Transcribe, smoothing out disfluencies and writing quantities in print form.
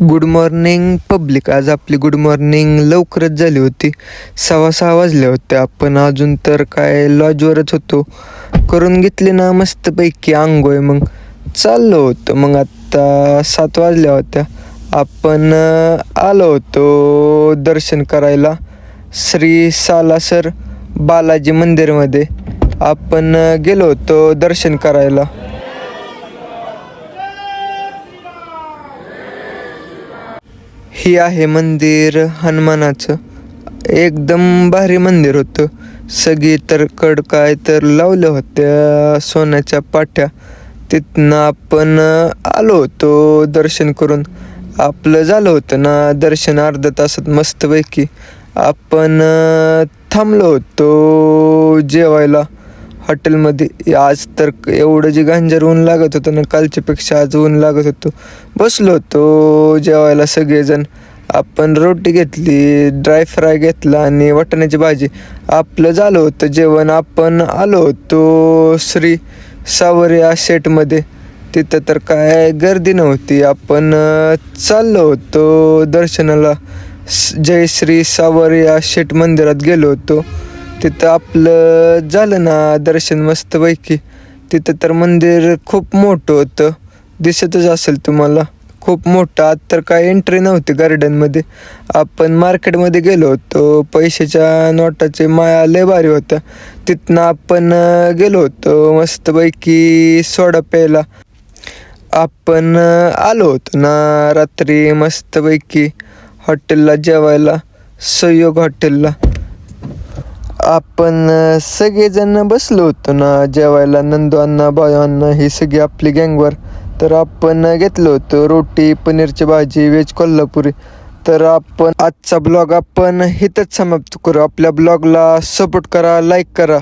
Good morning public. आज आपली good morning लवकरच झाली होती. 6:15 वाजल्या होत्या. आपण अजून तर काय लॉजवरच होतो. करून घेतली ना मस्तपैकी आंघोळ. मग चाललो होतो. मग आत्ता 7 वाजल्या होत्या. आपण आलो होतो दर्शन करायला श्री सालासर बालाजी मंदिरमध्ये. आपण गेलो होतो दर्शन करायला. ही आहे मंदिर हनुमानाचं. एकदम भारी मंदिर होतं. सगळी तर काय तर लावल्या होत्या सोन्याच्या पाट्या. तिथनं आपण आलो होतो दर्शन करून. आपलं झालं होतं ना दर्शन अर्ध्या तासात मस्तपैकी. आपण थांबलो होतो जेवायला हॉटेलमध्ये. आज तर एवढं जे गांजर ऊन लागत होतं ना, कालच्यापेक्षा आज ऊन लागत होतं. बसलो होतो जेवायला सगळेजण. आपण रोटी घेतली, ड्राय फ्राय घेतला आणि वाटाण्याची भाजी. आपलं झालं होतं जेवण. आपण आलो होतो श्री सावरिया शेटमध्ये. तिथं तर काय गर्दी नव्हती. आपण चाललो होतो दर्शनाला. जय श्री सावरिया शेट मंदिरात गेलो होतो. तिथं आपलं झालं ना दर्शन मस्तपैकी. तिथं तर मंदिर खूप मोठं होतं. दिसतच असेल तुम्हाला, खूप मोठं. आत तर काय एंट्री नव्हती गार्डनमध्ये. आपण मार्केटमध्ये गेलो होतो. पैशाच्या नोटाचे माया लय भारी होत्या. तिथनं आपण गेलो होतो मस्तपैकी सोडा प्यायला. आपण आलो होतो ना रात्री मस्तपैकी हॉटेलला जेवायला, सहयोग हॉटेलला. आपण सगळेजण बसलो होतो ना जेवायला. नंदू अण्णा, बायो अण्णा, ही सगळी आपली गँगवर. तर आपण घेतलं होतं रोटी, पनीरची भाजी, व्हेज कोल्हापुरी. तर आपण आजचा ब्लॉग आपण इथंच समाप्त करू. आपल्या ब्लॉगला सपोर्ट करा, लाईक करा.